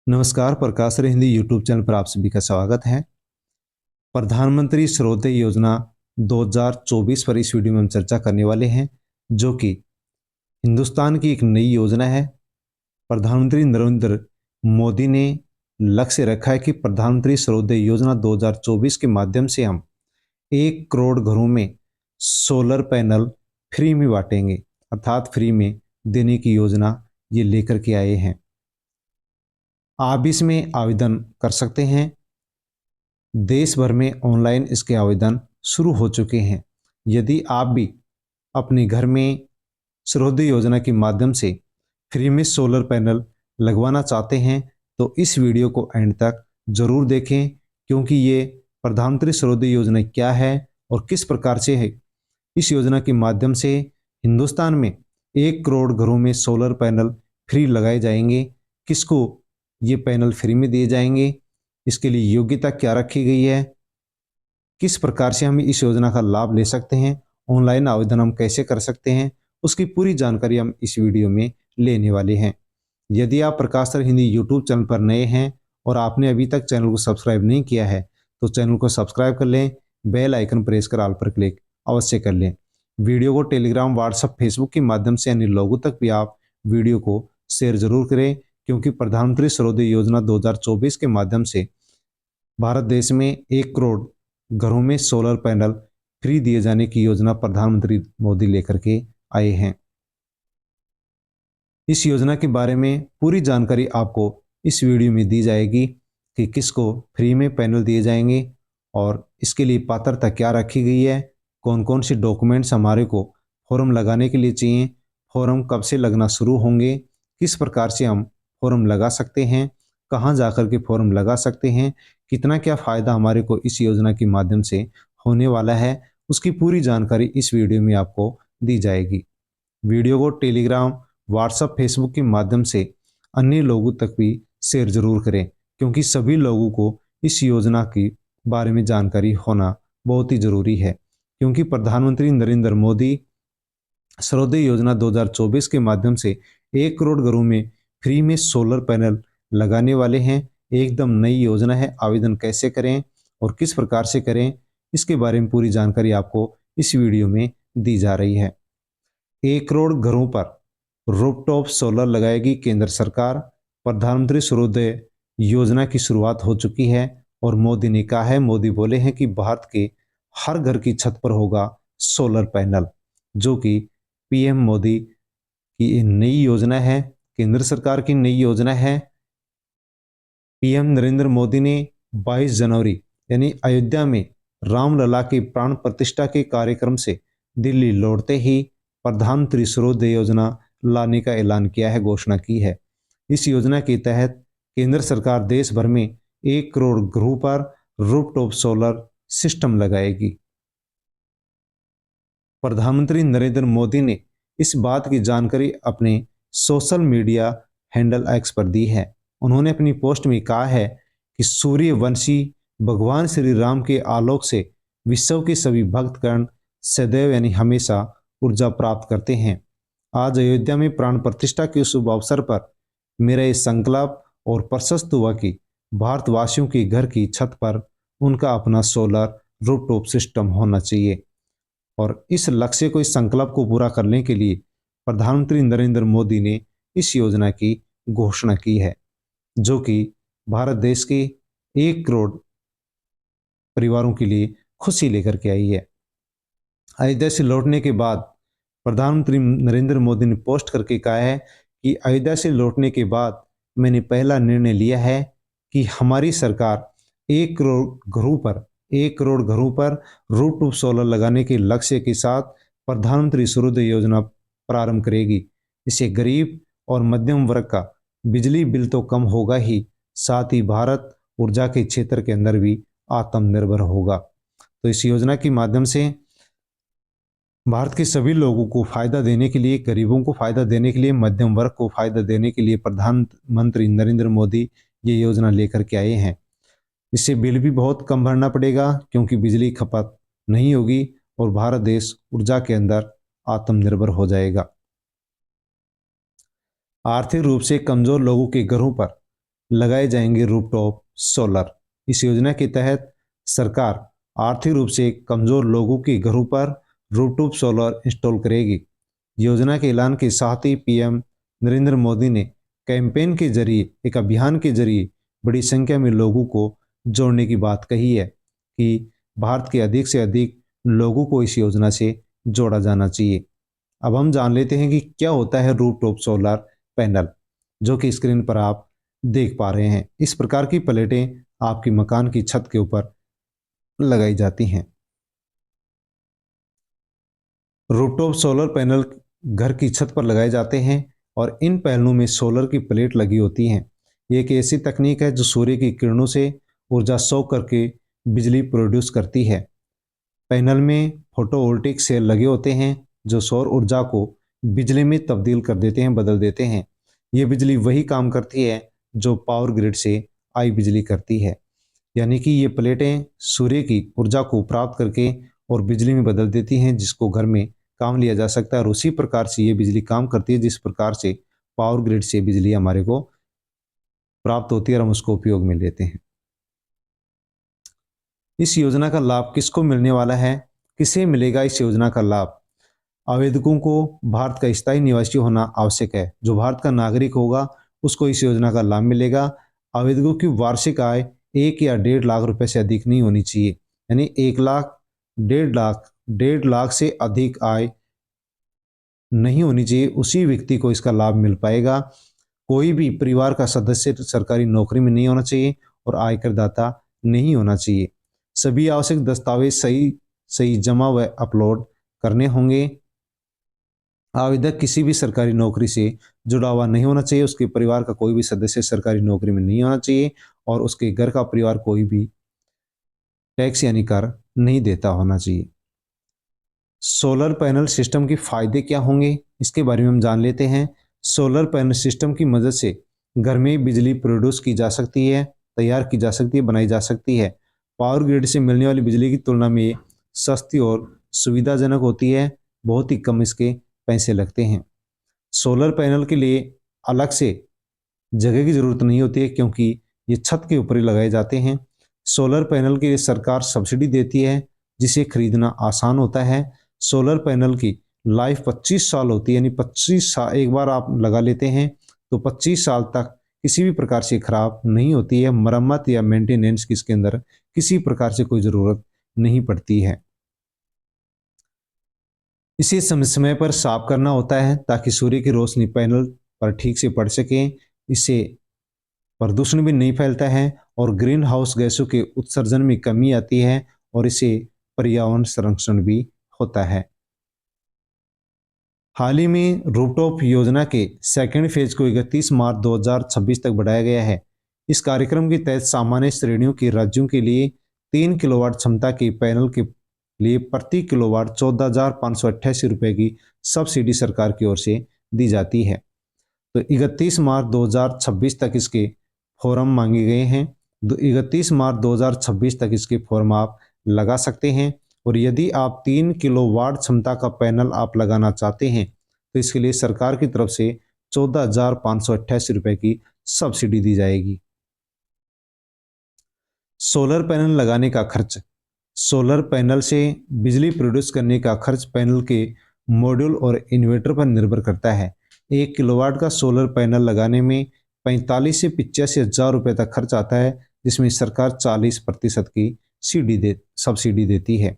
नमस्कार, प्रकाश sir Hindi YouTube channel पर आप सभी का स्वागत है। प्रधानमंत्री श्रोते योजना 2024 पर इस वीडियो में हम चर्चा करने वाले हैं, जो कि हिंदुस्तान की एक नई योजना है। प्रधानमंत्री नरेंद्र मोदी ने लक्ष्य रखा है कि प्रधानमंत्री श्रोते योजना 2024 के माध्यम से हम 1 करोड़ घरों में सोलर पैनल फ्री में बांटेंगे, अर्थात फ्री में देने की योजना ये लेकर के आए हैं। आप इसमें आवेदन कर सकते हैं। देश भर में ऑनलाइन इसके आवेदन शुरू हो चुके हैं। यदि आप भी अपने घर में सर्वोदय योजना के माध्यम से फ्री में सोलर पैनल लगवाना चाहते हैं तो इस वीडियो को एंड तक जरूर देखें, क्योंकि ये प्रधानमंत्री सर्वोदय योजना क्या है और किस प्रकार से है। इस योजना के माध्यम से हिंदुस्तान में 1 करोड़ घरों में सोलर पैनल फ्री लगाए जाएंगे। किसको ये पैनल फ्री में दिए जाएंगे, इसके लिए योग्यता क्या रखी गई है, किस प्रकार से हम इस योजना का लाभ ले सकते हैं, ऑनलाइन आवेदन हम कैसे कर सकते हैं, उसकी पूरी जानकारी हम इस वीडियो में लेने वाले हैं। यदि आप प्रकाश सर हिंदी यूट्यूब चैनल पर नए हैं और आपने अभी तक चैनल को सब्सक्राइब नहीं किया है तो चैनल को सब्सक्राइब कर लें, बेल आइकन प्रेस कर ऑल पर क्लिक अवश्य कर लें। वीडियो को टेलीग्राम, व्हाट्सएप, फेसबुक के माध्यम से अन्य लोगों तक भी आप वीडियो को शेयर जरूर करें, क्योंकि प्रधानमंत्री सर्वोदय योजना 2024 के माध्यम से भारत देश में 1 करोड़ घरों में सोलर पैनल फ्री दिए जाने की योजना प्रधानमंत्री मोदी लेकर के आए हैं। इस योजना के बारे में पूरी जानकारी आपको इस वीडियो में दी जाएगी कि किसको फ्री में पैनल दिए जाएंगे और इसके लिए पात्रता क्या रखी गई है, कौन कौन से डॉक्यूमेंट्स हमारे को फॉर्म लगाने के लिए चाहिए, फॉर्म कब से लगना शुरू होंगे, किस प्रकार से हम फॉर्म लगा सकते हैं, कहाँ जाकर के फॉर्म लगा सकते हैं, कितना क्या फ़ायदा हमारे को इस योजना के माध्यम से होने वाला है, उसकी पूरी जानकारी इस वीडियो में आपको दी जाएगी। वीडियो को टेलीग्राम, व्हाट्सएप, फेसबुक के माध्यम से अन्य लोगों तक भी शेयर जरूर करें, क्योंकि सभी लोगों को इस योजना के बारे में जानकारी होना बहुत ही जरूरी है। क्योंकि प्रधानमंत्री नरेंद्र मोदी सर्वोदय योजना 2024 के माध्यम से 1 करोड़ घरों में फ्री में सोलर पैनल लगाने वाले हैं। एकदम नई योजना है। आवेदन कैसे करें और किस प्रकार से करें, इसके बारे में पूरी जानकारी आपको इस वीडियो में दी जा रही है। 1 करोड़ घरों पर रूफटॉप सोलर लगाएगी केंद्र सरकार। प्रधानमंत्री सूर्योदय योजना की शुरुआत हो चुकी है और मोदी ने कहा है, मोदी बोले हैं कि भारत के हर घर की छत पर होगा सोलर पैनल, जो कि पीएम मोदी की नई योजना है, केंद्र सरकार की नई योजना है। पीएम नरेंद्र मोदी ने 22 जनवरी यानी अयोध्या में रामलला की प्राण प्रतिष्ठा के कार्यक्रम से दिल्ली लौटते ही प्रधानमंत्री सूर्योदय योजना लाने का ऐलान किया है, घोषणा की है। इस योजना के तहत केंद्र सरकार देश भर में 1 करोड़ घरों पर रूफटॉप सोलर सिस्टम लगाएगी। प्रधानमंत्री नरेंद्र मोदी ने इस बात की जानकारी अपने सोशल मीडिया हैंडल एक्स पर दी है। उन्होंने अपनी पोस्ट में कहा है कि सूर्यवंशी भगवान श्री राम के आलोक से विश्व के सभी भक्तगण सदैव यानी हमेशा ऊर्जा प्राप्त करते हैं। आज अयोध्या में प्राण प्रतिष्ठा के शुभ अवसर पर मेरा ये संकल्प और प्रशस्त हुआ कि भारतवासियों के घर की छत पर उनका अपना सोलर रूफटॉप सिस्टम होना चाहिए। और इस लक्ष्य को, इस संकल्प को पूरा करने के लिए प्रधानमंत्री नरेंद्र मोदी ने इस योजना की घोषणा की है, जो कि भारत देश के 1 करोड़ परिवारों के लिए खुशी लेकर के आई है। अयोध्या से लौटने के बाद प्रधानमंत्री नरेंद्र मोदी ने पोस्ट करके कहा है कि अयोध्या से लौटने के बाद मैंने पहला निर्णय लिया है कि हमारी सरकार 1 करोड़ घरों पर रूफटॉप सोलर लगाने के लक्ष्य के साथ प्रधानमंत्री सूर्योदय योजना प्रारंभ करेगी। इससे गरीब और मध्यम वर्ग का बिजली बिल तो कम होगा ही, साथ ही भारत ऊर्जा के क्षेत्र के अंदर भी आत्मनिर्भर होगा। तो इस योजना के माध्यम से भारत के सभी लोगों को फायदा देने के लिए, गरीबों को फायदा देने के लिए, मध्यम वर्ग को फायदा देने के लिए प्रधानमंत्री नरेंद्र मोदी ये योजना लेकर के आए हैं। इससे बिल भी बहुत कम भरना पड़ेगा, क्योंकि बिजली खपत नहीं होगी और भारत देश ऊर्जा के अंदर आत्मनिर्भर हो जाएगा। आर्थिक रूप से कमजोर लोगों के घरों पर लगाए जाएंगे रूफटॉप सोलर। इस योजना के तहत सरकार आर्थिक रूप से कमजोर लोगों के घरों पर रूफटॉप सोलर इंस्टॉल करेगी। योजना के ऐलान के साथ ही पीएम नरेंद्र मोदी ने कैंपेन के जरिए, एक अभियान के जरिए बड़ी संख्या में लोगों को जोड़ने की बात कही है कि भारत के अधिक से अधिक लोगों को इस योजना से जोड़ा जाना चाहिए। अब हम जान लेते हैं कि क्या होता है रूफटॉप सोलर पैनल, जो कि स्क्रीन पर आप देख पा रहे हैं। इस प्रकार की प्लेटें आपकी मकान की छत के ऊपर लगाई जाती हैं। रूफटॉप सोलर पैनल घर की छत पर लगाए जाते हैं और इन पैनलों में सोलर की प्लेट लगी होती हैं। ये एक ऐसी तकनीक है जो सूर्य की किरणों से ऊर्जा सोख करके बिजली प्रोड्यूस करती है। पैनल में फोटोवोल्टिक सेल लगे होते हैं जो सौर ऊर्जा को बिजली में तब्दील कर देते हैं, बदल देते हैं। ये बिजली वही काम करती है जो पावर ग्रिड से आई बिजली करती है। यानी कि ये प्लेटें सूर्य की ऊर्जा को प्राप्त करके और बिजली में बदल देती हैं, जिसको घर में काम लिया जा सकता है। और उसी प्रकार से ये बिजली काम करती है जिस प्रकार से पावर ग्रिड से बिजली हमारे को प्राप्त होती है और हम उसको उपयोग में लेते हैं। इस योजना का लाभ किसको मिलने वाला है? किसे मिलेगा इस योजना का लाभ? आवेदकों को भारत का स्थायी निवासी होना आवश्यक है। जो भारत का नागरिक होगा उसको इस योजना का लाभ मिलेगा। आवेदकों की वार्षिक आय 1 या 1.5 लाख रुपए से अधिक नहीं होनी चाहिए। यानी 1 लाख, 1.5 लाख, 1.5 लाख से अधिक आय नहीं होनी चाहिए, उसी व्यक्ति को इसका लाभ मिल पाएगा। कोई भी परिवार का सदस्य सरकारी नौकरी में नहीं होना चाहिए और आयकर दाता नहीं होना चाहिए। सभी आवश्यक दस्तावेज सही सही जमा व अपलोड करने होंगे। आवेदक किसी भी सरकारी नौकरी से जुड़ा हुआ नहीं होना चाहिए, उसके परिवार का कोई भी सदस्य सरकारी नौकरी में नहीं होना चाहिए और उसके घर का परिवार कोई भी टैक्स यानी कर नहीं देता होना चाहिए। सोलर पैनल सिस्टम के फायदे क्या होंगे, इसके बारे में हम जान लेते हैं। सोलर पैनल सिस्टम की मदद से घर में बिजली प्रोड्यूस की जा सकती है, तैयार की जा सकती है, बनाई जा सकती है। पावर ग्रिड से मिलने वाली बिजली की तुलना में सस्ती और सुविधाजनक होती है। बहुत ही कम इसके पैसे लगते हैं। सोलर पैनल के लिए अलग से जगह की जरूरत नहीं होती है क्योंकि ये छत के ऊपर ही लगाए जाते हैं। सोलर पैनल के लिए सरकार सब्सिडी देती है जिसे खरीदना आसान होता है। सोलर पैनल की लाइफ 25 साल होती है, यानी 25 साल एक बार आप लगा लेते हैं तो 25 साल तक किसी भी प्रकार से खराब नहीं होती है। मरम्मत या मेंटेनेंस की इसके अंदर किसी प्रकार से कोई ज़रूरत नहीं पड़ती है। इसे समय समय पर साफ करना होता है ताकि सूर्य की रोशनी पैनल पर ठीक से पड़ सके। इससे प्रदूषण भी नहीं फैलता है और ग्रीन हाउस गैसों के उत्सर्जन में कमी आती है और इससे पर्यावरण संरक्षण भी होता है। हाल ही में रूफटॉप योजना के सेकेंड फेज को 31 मार्च 2026 तक बढ़ाया गया है। इस कार्यक्रम के तहत सामान्य श्रेणियों के राज्यों के लिए 3 किलोवाट क्षमता के पैनल के लिए प्रति किलोवाट 14,588 रुपये की सब्सिडी सरकार की ओर से दी जाती है। तो 31 मार्च 2026 तक इसके फॉर्म मांगे गए हैं। 31 मार्च 2026 तक इसके फॉर्म आप लगा सकते हैं और यदि आप 3 किलोवाट क्षमता का पैनल आप लगाना चाहते हैं तो इसके लिए सरकार की तरफ से 14,588 रुपये की सब्सिडी दी जाएगी। सोलर पैनल लगाने का खर्च। सोलर पैनल से बिजली प्रोड्यूस करने का खर्च पैनल के मॉड्यूल और इन्वर्टर पर निर्भर करता है। 1 किलोवाट का सोलर पैनल लगाने में 45 से 85 हज़ार रुपये तक खर्च आता है, जिसमें सरकार 40% की सब्सिडी देती है।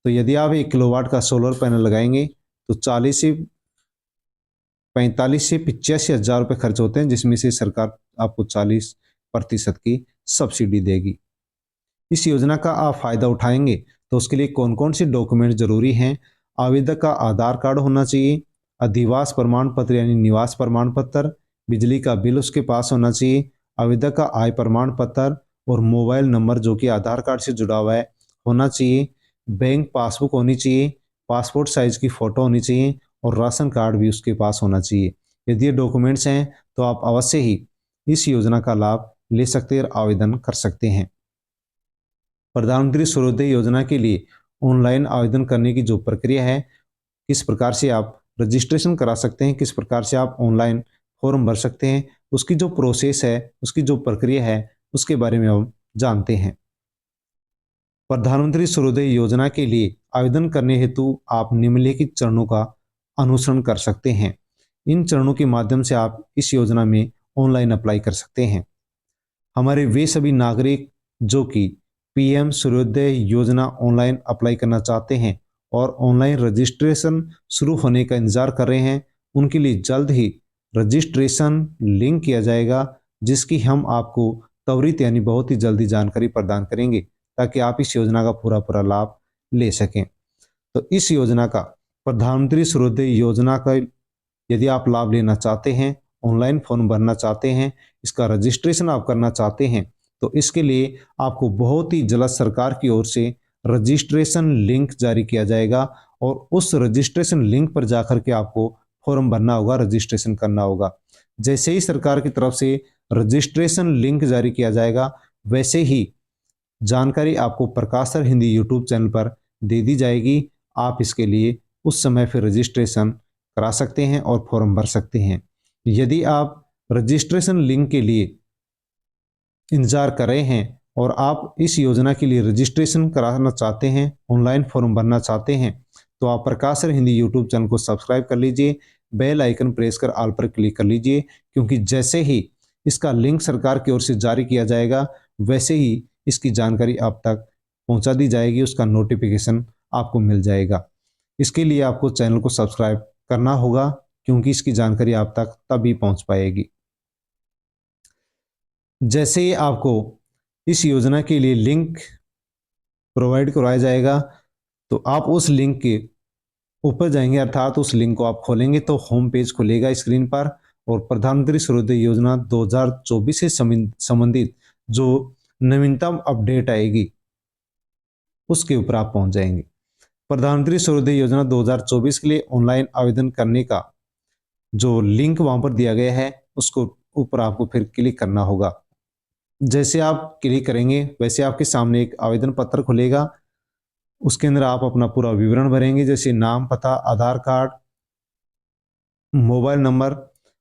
तो यदि आप 1 किलोवाट का सोलर पैनल लगाएंगे तो 45 से 85 हज़ार रुपये खर्च होते हैं, जिसमें से सरकार आपको 40% की सब्सिडी देगी। इस योजना का आप फायदा उठाएंगे तो उसके लिए कौन कौन से डॉक्यूमेंट जरूरी हैं? आवेदक का आधार कार्ड होना चाहिए, अधिवास प्रमाण पत्र यानी निवास प्रमाण पत्र, बिजली का बिल उसके पास होना चाहिए, आवेदक का आय प्रमाण पत्र और मोबाइल नंबर जो कि आधार कार्ड से जुड़ा हुआ है होना चाहिए, बैंक पासबुक होनी चाहिए, पासपोर्ट साइज की फ़ोटो होनी चाहिए और राशन कार्ड भी उसके पास होना चाहिए। यदि ये डॉक्यूमेंट्स हैं तो आप अवश्य ही इस योजना का लाभ ले सकते हैं और आवेदन कर सकते हैं। प्रधानमंत्री सूर्योदय योजना के लिए ऑनलाइन आवेदन करने की जो प्रक्रिया है, किस प्रकार से आप रजिस्ट्रेशन करा सकते हैं, किस प्रकार से आप ऑनलाइन फॉर्म भर सकते हैं, उसकी जो प्रोसेस है, उसकी जो प्रक्रिया है, उसके बारे में हम जानते हैं। प्रधानमंत्री सूर्योदय योजना के लिए आवेदन करने हेतु आप निम्नलिखित चरणों का अनुसरण कर सकते हैं। इन चरणों के माध्यम से आप इस योजना में ऑनलाइन अप्लाई कर सकते हैं। हमारे वे सभी नागरिक जो कि पीएम सूर्योदय योजना ऑनलाइन अप्लाई करना चाहते हैं और ऑनलाइन रजिस्ट्रेशन शुरू होने का इंतजार कर रहे हैं, उनके लिए जल्द ही रजिस्ट्रेशन लिंक किया जाएगा, जिसकी हम आपको त्वरित यानी बहुत ही जल्दी जानकारी प्रदान करेंगे ताकि आप इस योजना का पूरा पूरा लाभ ले सकें। तो इस योजना का, प्रधानमंत्री सूर्योदय योजना का यदि आप लाभ लेना चाहते हैं, ऑनलाइन फॉर्म भरना चाहते हैं, इसका रजिस्ट्रेशन आप करना चाहते हैं, तो इसके लिए आपको बहुत ही जल्द सरकार की ओर से रजिस्ट्रेशन लिंक जारी किया जाएगा और उस रजिस्ट्रेशन लिंक पर जाकर के आपको फॉर्म भरना होगा, रजिस्ट्रेशन करना होगा। जैसे ही सरकार की तरफ से रजिस्ट्रेशन लिंक जारी किया जाएगा, वैसे ही जानकारी आपको प्रकाश सर हिंदी यूट्यूब चैनल पर दे दी जाएगी। आप इसके लिए उस समय फिर रजिस्ट्रेशन करा सकते हैं और फॉर्म भर सकते हैं। यदि आप रजिस्ट्रेशन लिंक के लिए इंतजार कर रहे हैं और आप इस योजना के लिए रजिस्ट्रेशन कराना चाहते हैं, ऑनलाइन फॉर्म भरना चाहते हैं, तो आप प्रकाश सर हिंदी यूट्यूब चैनल को सब्सक्राइब कर लीजिए, बेल आइकन प्रेस कर ऑल पर क्लिक कर लीजिए, क्योंकि जैसे ही इसका लिंक सरकार की ओर से जारी किया जाएगा, वैसे ही इसकी जानकारी आप तक पहुंचा दी जाएगी, उसका नोटिफिकेशन आपको मिल जाएगा। इसके लिए आपको चैनल को सब्सक्राइब करना होगा, क्योंकि इसकी जानकारी आप तक तभी पहुंच पाएगी। जैसे ही आपको इस योजना के लिए लिंक प्रोवाइड करवाया जाएगा, तो आप उस लिंक के ऊपर जाएंगे, अर्थात उस लिंक को आप खोलेंगे तो होम पेज खुलेगा स्क्रीन पर और प्रधानमंत्री सूर्योदय योजना 2024 से संबंधित जो नवीनतम अपडेट आएगी उसके ऊपर आप पहुंच जाएंगे। प्रधानमंत्री सूर्योदय योजना 2024 के लिए ऑनलाइन आवेदन करने का जो लिंक वहां पर दिया गया है, उसको ऊपर आपको फिर क्लिक करना होगा। जैसे आप क्लिक करेंगे, वैसे आपके सामने एक आवेदन पत्र खुलेगा। उसके अंदर आप अपना पूरा विवरण भरेंगे, जैसे नाम, पता, आधार कार्ड, मोबाइल नंबर।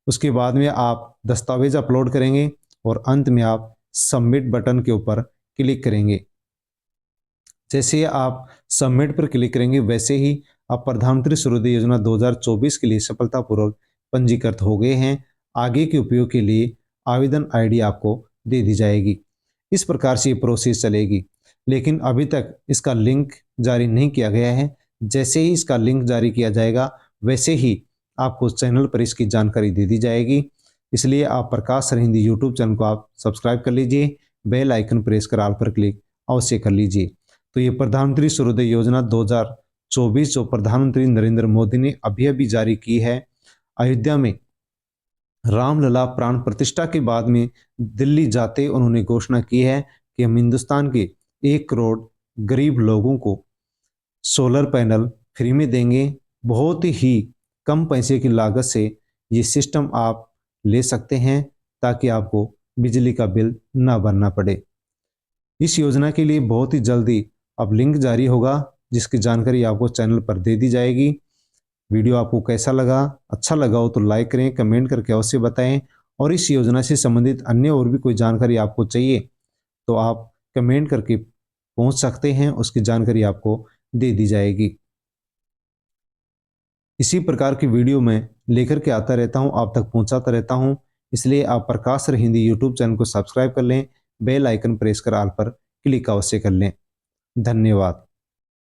उसके बाद में आप दस्तावेज अपलोड करेंगे और अंत में आप सबमिट बटन के ऊपर क्लिक करेंगे। जैसे आप सबमिट पर क्लिक करेंगे, वैसे ही आप प्रधानमंत्री सूर्योदय योजना 2024 के लिए सफलतापूर्वक पंजीकृत हो गए हैं। आगे के उपयोग के लिए आवेदन आईडी आपको दे दी जाएगी। इस प्रकार से ये प्रोसेस चलेगी, लेकिन अभी तक इसका लिंक जारी नहीं किया गया है। जैसे ही इसका लिंक जारी किया जाएगा, वैसे ही आपको चैनल पर इसकी जानकारी दे दी जाएगी। इसलिए आप प्रकाश सर हिंदी यूट्यूब चैनल को आप सब्सक्राइब कर लीजिए, बेल आइकन प्रेस कर ऑल पर क्लिक अवश्य कर लीजिए। तो ये प्रधानमंत्री सूर्योदय योजना 2024 जो प्रधानमंत्री नरेंद्र मोदी ने अभी जारी की है, अयोध्या में रामलला प्राण प्रतिष्ठा के बाद में दिल्ली जाते उन्होंने घोषणा की है कि हम हिंदुस्तान के 1 करोड़ गरीब लोगों को सोलर पैनल फ्री में देंगे। बहुत ही कम पैसे की लागत से ये सिस्टम आप ले सकते हैं ताकि आपको बिजली का बिल ना भरना पड़े। इस योजना के लिए बहुत ही जल्दी अब लिंक जारी होगा, जिसकी जानकारी आपको चैनल पर दे दी जाएगी। वीडियो आपको कैसा लगा? अच्छा लगा हो तो लाइक करें, कमेंट करके अवश्य बताएं। और इस योजना से संबंधित अन्य और भी कोई जानकारी आपको चाहिए तो आप कमेंट करके पहुंच सकते हैं, उसकी जानकारी आपको दे दी जाएगी। इसी प्रकार की वीडियो मैं लेकर के आता रहता हूं, आप तक पहुंचाता रहता हूं। इसलिए आप प्रकाश सर हिंदी यूट्यूब चैनल को सब्सक्राइब कर लें, बेल आइकन प्रेस कर ऑल पर क्लिक अवश्य कर लें। धन्यवाद।